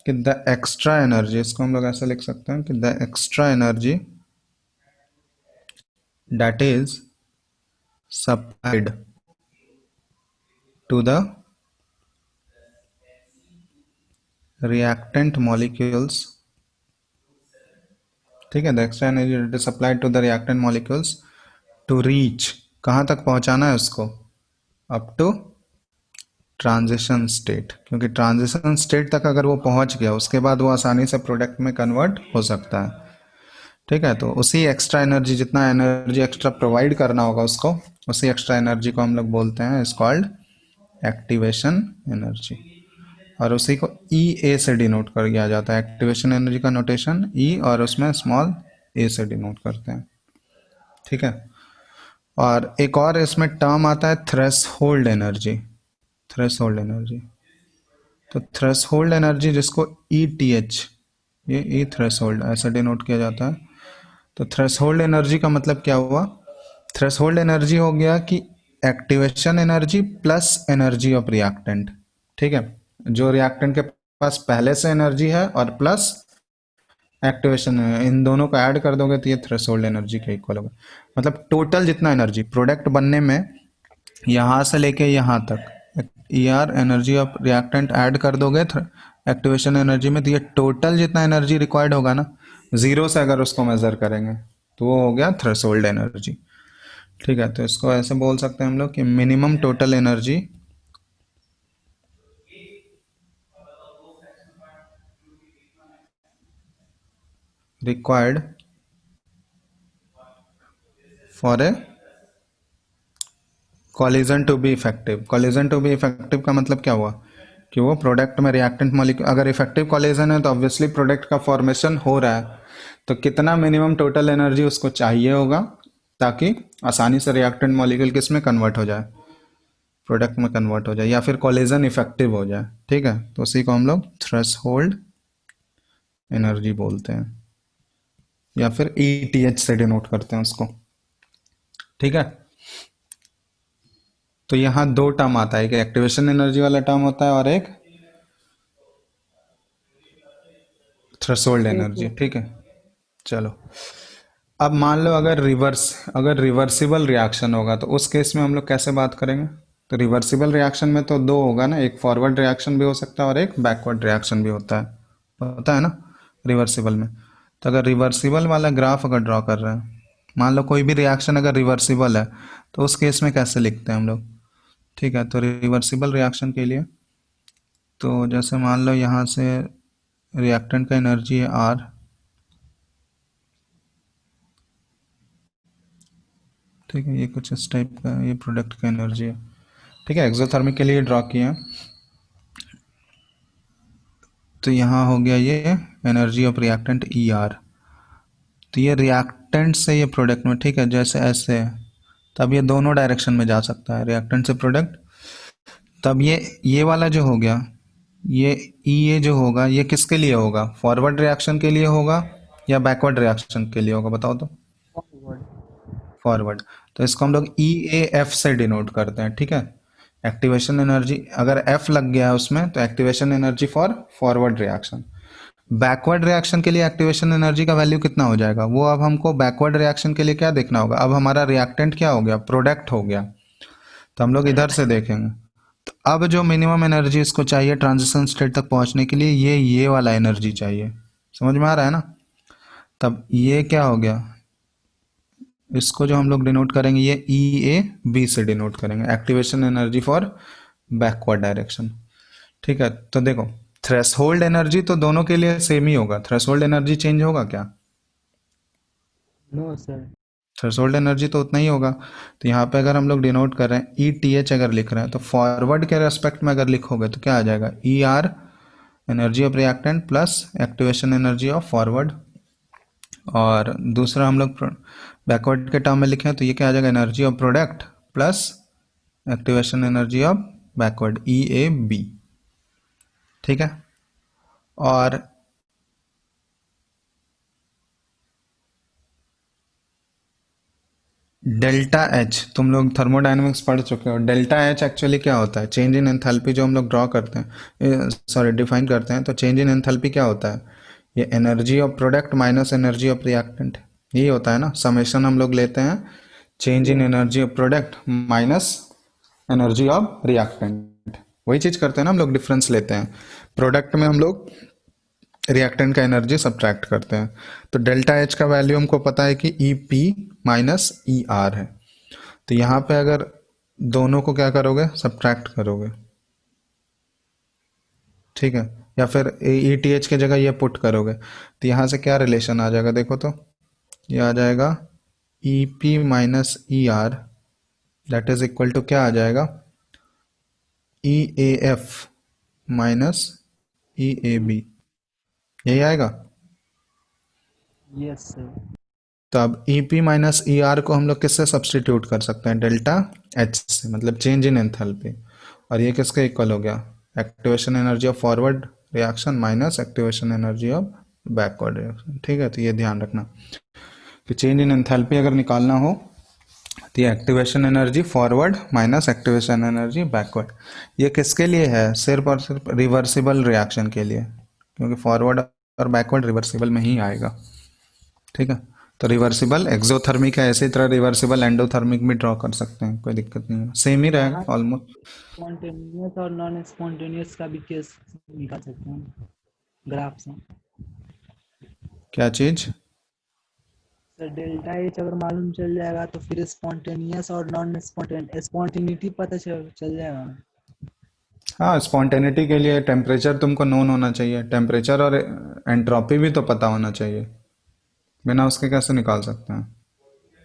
कि द एक्स्ट्रा एनर्जी, इसको हम लोग ऐसा लिख सकते हैं कि the extra energy that is supplied to the reactant molecules. ठीक है, the extra energy that is supplied to the reactant molecules to reach, कहाँ तक पहुंचाना है उसको? अप टू ट्रांजिशन स्टेट, क्योंकि ट्रांजिशन स्टेट तक अगर वो पहुंच गया उसके बाद वो आसानी से प्रोडक्ट में कन्वर्ट हो सकता है। ठीक है, तो उसी एक्स्ट्रा एनर्जी, जितना एनर्जी एक्स्ट्रा प्रोवाइड करना होगा उसको, उसी एक्स्ट्रा एनर्जी को हम लोग बोलते हैं इज कॉल्ड एक्टिवेशन एनर्जी। और उसी को ई ए से डिनोट कर दिया जाता है। एक्टिवेशन एनर्जी का नोटेशन ई, और उसमें स्मॉल ए से डिनोट करते हैं। ठीक है, और एक और इसमें टर्म आता है threshold energy. Threshold energy, तो थ्रेश होल्ड एनर्जी जिसको ई टी एच, ये ई थ्रेश होल्ड ऐसा डिनोट किया जाता है। तो थ्रेशोल्ड एनर्जी का मतलब क्या हुआ? थ्रेशोल्ड एनर्जी हो गया कि activation energy plus energy of reactant. ठीक है, जो रिएक्टेंट के पास पहले से एनर्जी है और प्लस एक्टिवेशन, इन दोनों को ऐड कर दोगे तो ये थ्रेशोल्ड एनर्जी के इक्वल होगा। मतलब टोटल जितना एनर्जी प्रोडक्ट बनने में यहाँ से लेके यहाँ तक E R energy of reactant add कर दोगे एक्टिवेशन एनर्जी में, तो ये टोटल जितना एनर्जी रिक्वायर्ड होगा ना, ज़ीरो से अगर उसको मेज़र करेंगे तो वो हो गया थ्रेशोल्ड एनर्जी। ठीक है, तो इसको ऐसे बोल सकते हैं हम लोग कि minimum total energy required for a collision to be effective. Collision to be effective का मतलब क्या हुआ कि वो प्रोडक्ट में रिएक्टेंट मॉलिक्यूल, अगर इफेक्टिव कॉलिजन है तो ऑब्वियसली प्रोडक्ट का फॉर्मेशन हो रहा है, तो कितना मिनिमम टोटल एनर्जी उसको चाहिए होगा ताकि आसानी से रिएक्टेंट मॉलिक्यूल किस में कन्वर्ट हो जाए? प्रोडक्ट में कन्वर्ट हो जाए, या फिर कॉलिजन इफेक्टिव हो जाए। ठीक है, तो उसी को हम लोग थ्रेशोल्ड एनर्जी बोलते हैं, या फिर ई टी एच से डिनोट करते हैं उसको। ठीक है, तो यहाँ दो टर्म आता है, एक एक्टिवेशन एनर्जी वाला टर्म होता है और एक थ्रेशोल्ड एक एनर्जी। ठीक है, चलो। अब मान लो अगर रिवर्सिबल रिएक्शन होगा तो उस केस में हम लोग कैसे बात करेंगे? तो रिवर्सिबल रिएक्शन में तो दो होगा ना, एक फॉरवर्ड रिएक्शन भी हो सकता है और एक बैकवर्ड रिएक्शन भी होता है ना रिवर्सिबल में। तो अगर रिवर्सिबल वाला ग्राफ अगर ड्रॉ कर रहे हैं, मान लो कोई भी रिएक्शन अगर रिवर्सिबल है, तो उस केस में कैसे लिखते हैं हम लोग? ठीक है, तो रिवर्सिबल रिएक्शन के लिए, तो जैसे मान लो यहाँ से रिएक्टेंट का एनर्जी है आर, ठीक है, ये कुछ इस टाइप का ये प्रोडक्ट का एनर्जी है। ठीक है, एक्सोथर्मिक के लिए ड्रॉ किया है। तो यहाँ हो गया ये energy of reactant E R. तो ये रिएक्टेंट से ये प्रोडक्ट में, ठीक है, जैसे ऐसे है, तब ये दोनों डायरेक्शन में जा सकता है, रिएक्टेंट से प्रोडक्ट। तब ये वाला जो हो गया, ये ई ए जो होगा, ये किसके लिए होगा? फॉरवर्ड रिएक्शन के लिए होगा या बैकवर्ड रिएक्शन के लिए होगा, बताओ तो। फॉरवर्ड। फॉरवर्ड। तो इसको हम लोग ई ए एफ से डिनोट करते हैं। ठीक है, एक्टिवेशन एनर्जी अगर एफ लग गया है उसमें तो activation energy for forward reaction. Backward reaction के लिए एक्टिवेशन एनर्जी का वैल्यू कितना हो जाएगा, वो अब हमको बैकवर्ड रिएक्शन के लिए क्या देखना होगा। अब हमारा रिएक्टेंट क्या हो गया? प्रोडक्ट हो गया। तो हम लोग इधर से देखेंगे। तो अब जो मिनिमम एनर्जी इसको चाहिए ट्रांजिशन स्टेट तक पहुंचने के लिए, ये वाला एनर्जी चाहिए। समझ में आ रहा है ना? तब ये क्या हो गया, इसको जो हम लोग डिनोट करेंगे, ये ई ए बी से डिनोट करेंगे, activation energy for backward direction. ठीक है, तो देखो थ्रेशोल्ड एनर्जी तो दोनों के लिए सेम ही होगा। थ्रेशोल्ड एनर्जी चेंज होगा क्या? No sir. थ्रेशोल्ड एनर्जी तो उतना ही होगा। तो यहाँ पे अगर हम लोग डिनोट कर रहे हैं ई टी एच अगर लिख रहे हैं, तो फॉरवर्ड के रेस्पेक्ट में अगर लिखोगे तो क्या आ जाएगा? E R energy of reactant plus activation energy of forward. और दूसरा हम लोग बैकवर्ड के टर्म में लिखें तो ये क्या आ जाएगा? Energy of product plus activation energy of backward, E A B. ठीक है, और डेल्टा एच, तुम लोग थर्मोडायनेमिक्स पढ़ चुके हो। डेल्टा एच एक्चुअली क्या होता है? चेंज इन एंथैल्पी जो हम लोग ड्रॉ करते हैं, सॉरी डिफाइन करते हैं, तो चेंज इन एंथैल्पी क्या होता है? ये energy of product minus energy of reactant, यही होता है ना। समेशन हम लोग लेते हैं change in energy of product minus energy of reactant, वही चीज करते हैं ना हम लोग, डिफरेंस लेते हैं। प्रोडक्ट में हम लोग रिएक्टेंट का एनर्जी सब्ट्रैक्ट करते हैं। तो डेल्टा एच का वैल्यू हमको पता है कि ई पी माइनस ई आर है। तो यहाँ पे अगर दोनों को क्या करोगे? सब्ट्रैक्ट करोगे। ठीक है, या फिर ई टी एच की जगह ये पुट करोगे, तो यहाँ से क्या रिलेशन आ जाएगा देखो तो। ये आ जाएगा E P minus E R, that is equal to क्या आ जाएगा? E A F minus E A B, यही आएगा। Yes sir. तो अब E P minus E R को हम लोग किससे सब्सटीट्यूट कर सकते हैं? डेल्टा एच से, मतलब चेंज इन एंथैल्पी। और ये किसके इक्वल हो गया? Activation energy of forward reaction minus activation energy of backward reaction. ठीक है, तो ये ध्यान रखना कि चेंज इन एंथैल्पी अगर निकालना हो तो ये activation energy forward minus activation energy backward. ये किसके लिए है? सिर्फ और सिर्फ रिवर्सिबल रिएक्शन के लिए, क्योंकि फॉरवर्ड और बैकवर्ड रिवर्सिबल में ही आएगा। ठीक है, तो रिवर्सिबल एक्सोथर्मिक है, इसी तरह रिवर्सिबल एंडोथर्मिक भी ड्रॉ कर सकते हैं, कोई दिक्कत नहीं है, सेम ही रहेगा यहाँ ऑलमोस्ट। स्पॉन्टेनियस और नॉन स्पॉन्टेनियस का भी केस निकाल सकते हैं ग्राफ से। क्या चीज? सर डेल्टा एच अगर मालूम चल जाएगा तो फिर स्पॉन्टेनियस और नॉन स्पॉन्टेनिटी पता चल जाएगा। हाँ, स्पॉन्टेनिटी के लिए टेम्परेचर तुमको नोन होना चाहिए, टेम्परेचर और एंट्रोपी भी तो पता होना चाहिए, बिना उसके कैसे निकाल सकते हैं?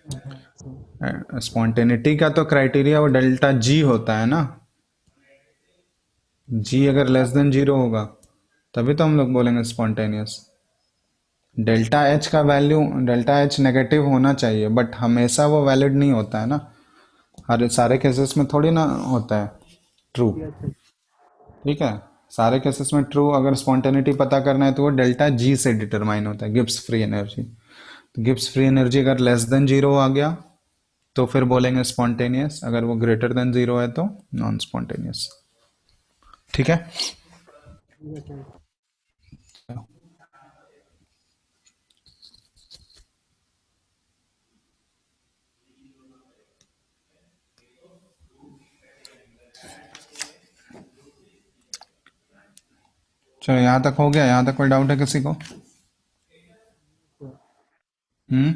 हाँ, सर। स्पॉन्टेनिटी का तो क्राइटेरिया वो डेल्टा जी होता है ना। जी अगर लेस देन जीरो होगा तभी तो हम लोग बोलेंगे स्पॉन्टेनियस। डेल्टा एच का वैल्यू, डेल्टा एच नेगेटिव होना चाहिए, बट हमेशा वो वैलिड नहीं होता है ना, हर सारे केसेस में थोड़ी ना होता है ट्रू। Yes sir. ठीक है, सारे केसेस में ट्रू अगर स्पॉन्टेनिटी पता करना है तो वो डेल्टा जी से डिटरमाइन होता है, गिब्स फ्री एनर्जी। तो गिब्स फ्री एनर्जी अगर लेस देन जीरो आ गया तो फिर बोलेंगे स्पॉन्टेनियस, अगर वो ग्रेटर देन जीरो है तो नॉन स्पॉन्टेनियस। ठीक है, यस सर। चलो यहाँ तक हो गया, यहाँ तक कोई डाउट है किसी को? हम्म,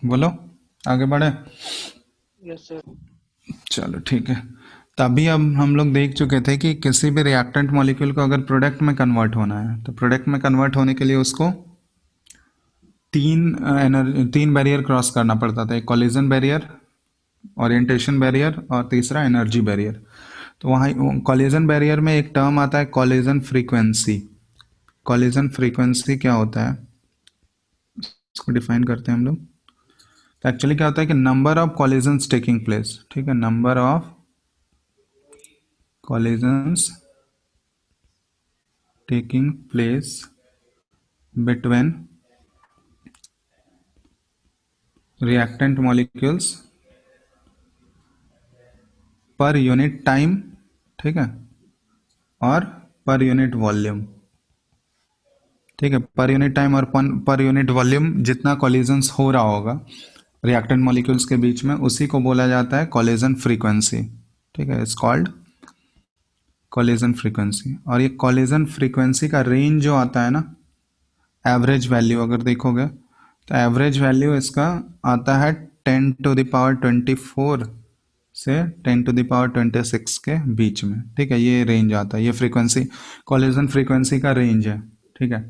बोलो, आगे बढ़े। Yes sir. चलो ठीक है, तभी अब हम लोग देख चुके थे कि किसी भी रिएक्टेंट मॉलिक्यूल को अगर प्रोडक्ट में कन्वर्ट होना है तो प्रोडक्ट में कन्वर्ट होने के लिए उसको तीन बैरियर क्रॉस करना पड़ता था। एक कॉलिजन बैरियर, ओरिएंटेशन बैरियर और तीसरा एनर्जी बैरियर। तो वहाँ कॉलिजन बैरियर में एक टर्म आता है कॉलिजन फ्रीक्वेंसी। कॉलिजन फ्रीक्वेंसी क्या होता है, इसको डिफाइन करते हैं हम लोग। तो एक्चुअली क्या होता है कि number of collisions taking place, ठीक है, number of collisions taking place between reactant molecules per unit time, ठीक है, और पर यूनिट वॉल्यूम, ठीक है। पर यूनिट टाइम और पर यूनिट वॉल्यूम जितना कॉलिजन्स हो रहा होगा रिएक्टेंट मॉलिक्यूल्स के बीच में, उसी को बोला जाता है कॉलिजन फ्रीक्वेंसी, ठीक है, इट्स कॉल्ड कॉलिजन फ्रीक्वेंसी। और ये कॉलिजन फ्रीक्वेंसी का रेंज जो आता है ना, एवरेज वैल्यू अगर देखोगे तो एवरेज वैल्यू इसका आता है 10⁻24 से 10⁻26 के बीच में, ठीक है, ये रेंज आता है, ये फ्रीक्वेंसी कॉलिजन फ्रीक्वेंसी का रेंज है, ठीक है।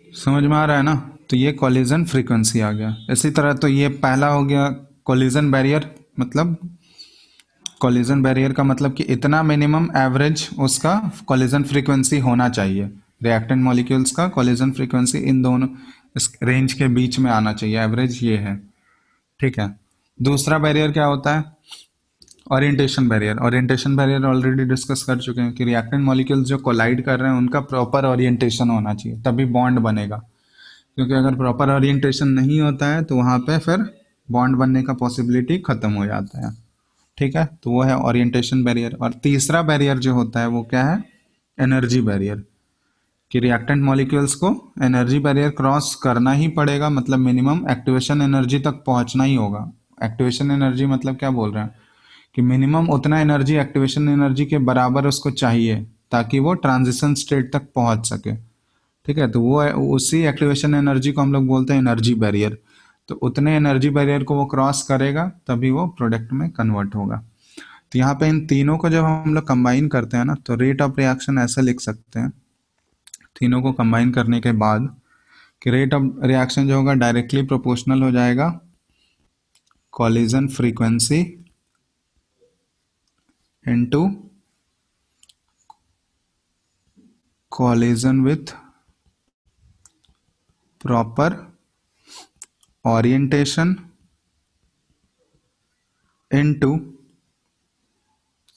समझ में आ रहा है ना? तो ये कॉलिजन फ्रीक्वेंसी आ गया। इसी तरह तो ये पहला हो गया कॉलिजन बैरियर, मतलब कॉलिजन बैरियर का मतलब कि इतना मिनिमम एवरेज उसका कॉलिजन फ्रीक्वेंसी होना चाहिए। रिएक्टेंट मॉलिक्यूल्स का कॉलिजन फ्रीक्वेंसी इन दोनों इस रेंज के बीच में आना चाहिए, एवरेज ये है, ठीक है। दूसरा बैरियर क्या होता है? Orientation barrier. Orientation barrier already discuss कर चुके हैं कि रिएक्टेंट मॉलिक्यूल्स जो कोलाइड कर रहे हैं उनका प्रॉपर ओरिएंटेशन होना चाहिए, तभी बॉन्ड बनेगा। क्योंकि अगर प्रॉपर ओरिएंटेशन नहीं होता है तो वहाँ पे फिर बॉन्ड बनने का पॉसिबिलिटी खत्म हो जाता है, ठीक है। तो वो है ओरिएंटेशन बैरियर। और तीसरा बैरियर जो होता है वो क्या है? Energy barrier. कि रिएक्टेंट मॉलिक्यूल्स को एनर्जी बैरियर क्रॉस करना ही पड़ेगा, मतलब मिनिमम एक्टिवेशन एनर्जी तक पहुंचना ही होगा। एक्टिवेशन एनर्जी मतलब क्या बोल रहे हैं कि मिनिमम उतना एनर्जी एक्टिवेशन एनर्जी के बराबर उसको चाहिए ताकि वो ट्रांजिशन स्टेट तक पहुंच सके, ठीक है। तो वो उसी एक्टिवेशन एनर्जी को हम लोग बोलते हैं एनर्जी बैरियर। तो उतने एनर्जी बैरियर को वो क्रॉस करेगा तभी वो प्रोडक्ट में कन्वर्ट होगा। तो यहाँ पे इन तीनों को जब हम लोग कंबाइन करते हैं ना, तो रेट ऑफ रिएक्शन ऐसे लिख सकते हैं, तीनों को कंबाइन करने के बाद कि रेट ऑफ रिएक्शन जो होगा डायरेक्टली प्रोपोर्शनल हो जाएगा collision frequency into collision with proper orientation into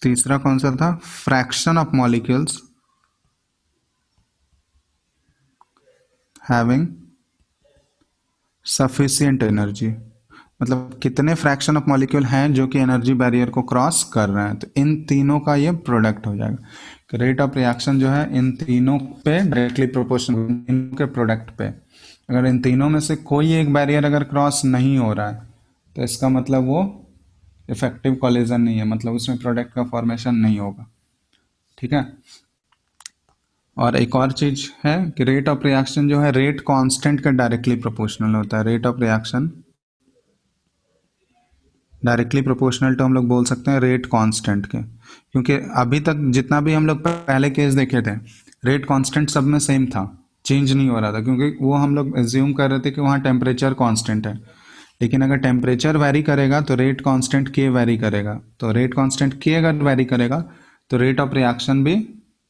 तीसरा कौन सा था? Fraction of molecules having sufficient energy. मतलब कितने फ्रैक्शन ऑफ मॉलिक्यूल हैं जो कि एनर्जी बैरियर को क्रॉस कर रहे हैं, तो इन तीनों का ये प्रोडक्ट हो जाएगा। रेट ऑफ रिएक्शन जो है इन तीनों पे डायरेक्टली प्रोपोर्शनल, तीनों के प्रोडक्ट पे। अगर इन तीनों में से कोई एक बैरियर अगर क्रॉस नहीं हो रहा है तो इसका मतलब वो इफेक्टिव कॉलिजन नहीं है, मतलब उसमें प्रोडक्ट का फॉर्मेशन नहीं होगा, ठीक है। और एक और चीज है कि रेट ऑफ रिएक्शन जो है रेट कांस्टेंट का डायरेक्टली प्रोपोर्शनल होता है। Rate of reaction directly proportional तो हम लोग बोल सकते हैं रेट कांस्टेंट के, क्योंकि अभी तक जितना भी हम लोग पहले केस देखे थे रेट कांस्टेंट सब में सेम था, चेंज नहीं हो रहा था, क्योंकि वो हम लोग एज्यूम कर रहे थे कि वहाँ टेम्परेचर कांस्टेंट है। लेकिन अगर टेम्परेचर वैरी करेगा तो रेट कांस्टेंट के वैरी करेगा, तो रेट कांस्टेंट के अगर वैरी करेगा तो रेट ऑफ रिएक्शन भी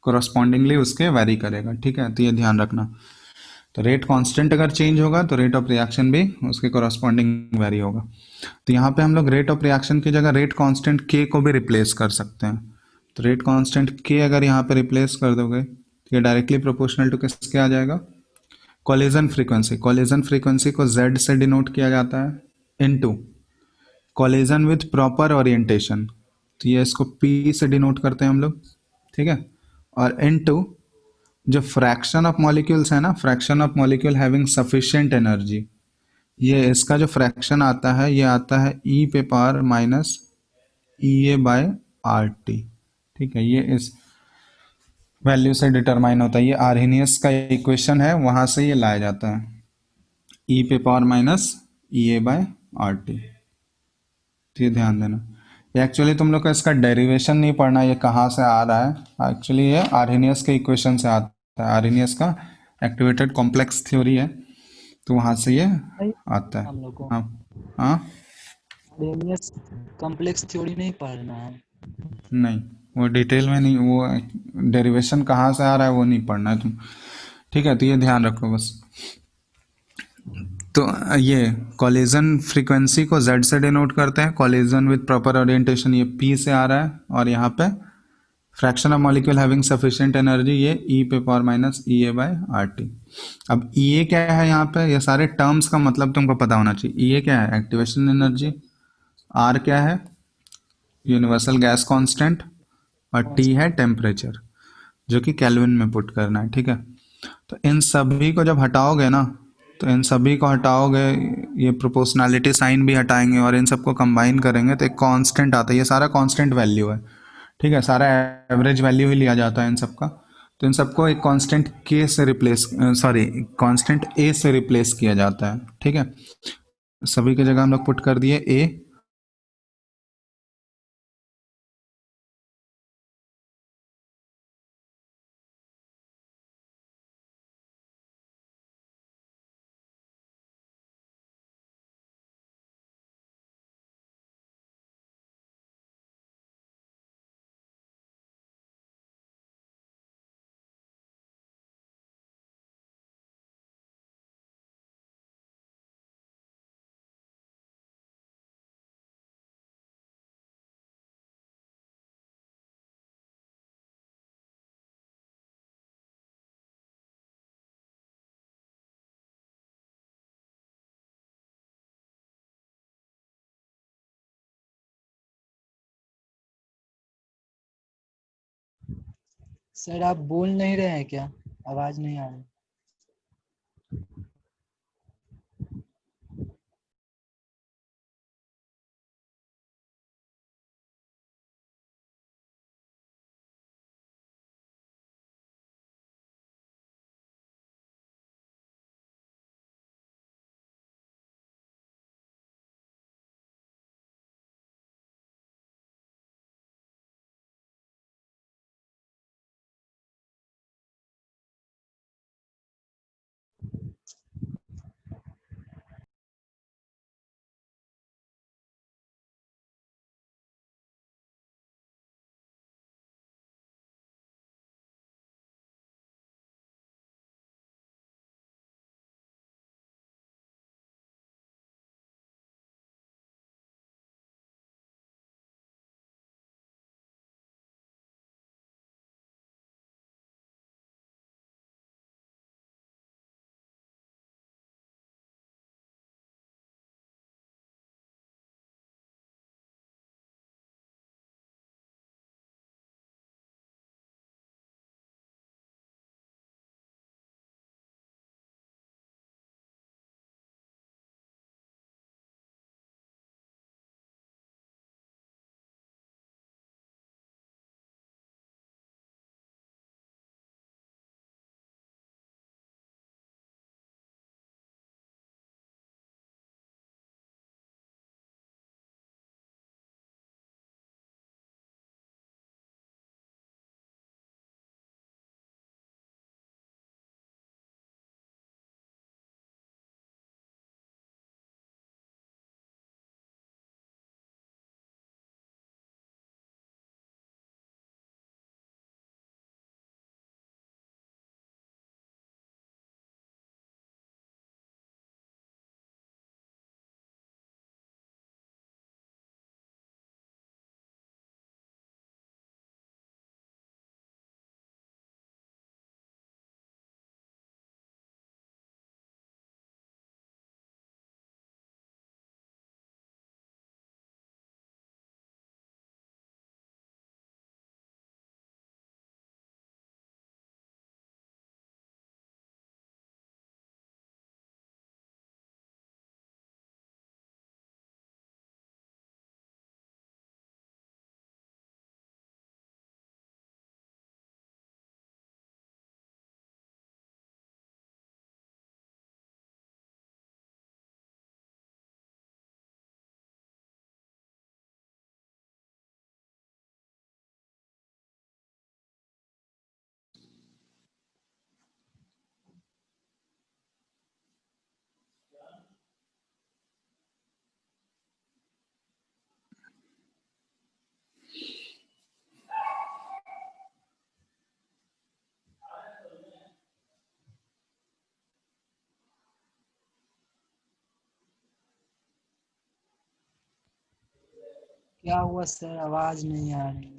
कोरस्पॉन्डिंगली उसके वैरी करेगा, ठीक है। तो ये ध्यान रखना। तो रेट कांस्टेंट अगर चेंज होगा तो रेट ऑफ रिएक्शन भी उसके कोरस्पॉन्डिंग वैरी होगा। तो यहाँ पे हम लोग रेट ऑफ रिएक्शन की जगह रेट कांस्टेंट के को भी रिप्लेस कर सकते हैं। तो रेट कांस्टेंट के अगर यहाँ पे रिप्लेस कर दोगे तो ये डायरेक्टली प्रोपोर्शनल टू किसके आ जाएगा? Collision frequency. कॉलिजन फ्रीक्वेंसी को Z से डिनोट किया जाता है into collision with proper orientation, तो ये इसको P से डिनोट करते हैं हम लोग, ठीक है। और इनटू जो फ्रैक्शन ऑफ मॉलिक्यूल्स है ना, fraction of molecule having sufficient energy, ये इसका जो फ्रैक्शन आता है ये आता है ई पे पावर माइनस EA/RT, ठीक है। ये इस वैल्यू से डिटरमाइन होता है, ये आर्हेनियस का इक्वेशन है, वहां से ये लाया जाता है ई पे पावर माइनस EA/RT। तो ये ध्यान देना। एक्चुअली तुम लोग को इसका डेरिवेशन नहीं पढ़ना, ये कहाँ से आ रहा है। एक्चुअली ये आर्हेनियस के इक्वेशन से आता है, आर्हेनियस का एक्टिवेटेड कॉम्प्लेक्स थ्योरी है, तो वहाँ से ये नहीं आता है। हम लोग को हाँ हाँ। आर्हेनियस कॉम्प्लेक्स थ्योरी नहीं पढ़ना है। नहीं, वो डिटेल में नहीं, वो डेरिवेशन कहाँ से आ रहा है वो नहीं पढ़ना है तुम, ठीक है, तो ये ध्यान रखो बस। तो ये कॉलिजन फ्रीक्वेंसी को Z से डिनोट करते हैं, कॉलिजन विद प्रॉपर ओरिएंटेशन ये P से आ रहा है, और यहाँ पे fraction of molecule having sufficient energy ये E पे power minus EA by RT। अब EA क्या है यहाँ पे, ये सारे टर्म्स का मतलब तुमको पता होना चाहिए। EA क्या है, एक्टिवेशन एनर्जी, R क्या है, यूनिवर्सल गैस कांस्टेंट, और कौन T सा? है टेम्परेचर, जो कि केल्विन में पुट करना है, ठीक है। तो इन सभी को जब हटाओगे ना, तो इन सभी को हटाओगे, ये प्रोपोर्शनैलिटी साइन भी हटाएंगे और इन सबको कंबाइन करेंगे तो एक कांस्टेंट आता है, ये सारा कांस्टेंट वैल्यू है, ठीक है, सारा एवरेज वैल्यू ही लिया जाता है इन सबका। तो इन सबको एक कांस्टेंट के से रिप्लेस, सॉरी, कांस्टेंट ए से रिप्लेस किया जाता है, ठीक है। सभी की जगह हम लोग पुट कर दिए ए, सर आप बोल नहीं रहे हैं क्या? आवाज नहीं आ रही। क्या हुआ सर, आवाज नहीं आ रही।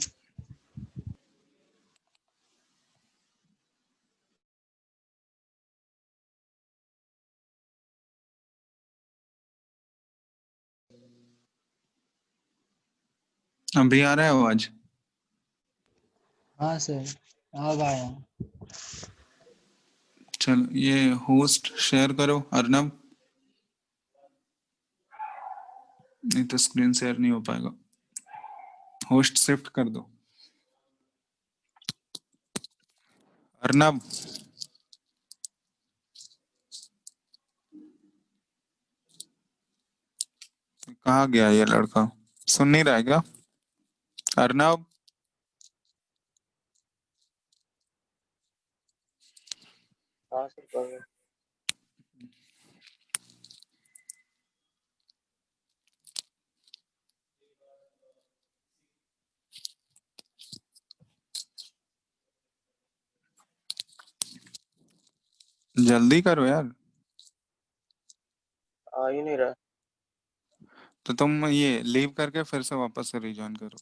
अभी आ रहा है आवाज? हाँ सर, अब आया। चलो ये होस्ट शेयर करो अर्नब, नहीं तो स्क्रीन शेयर नहीं हो पाएगा। होस्ट शिफ्ट कर दो अर्नब। कहाँ गया ये लड़का, सुन नहीं रहा है क्या अर्नब? हाँ सर कर रहे हैं। जल्दी करो यार। आ ही नहीं रहा। तो तुम ये लीव करके फिर से वापस से रिजॉइन करो।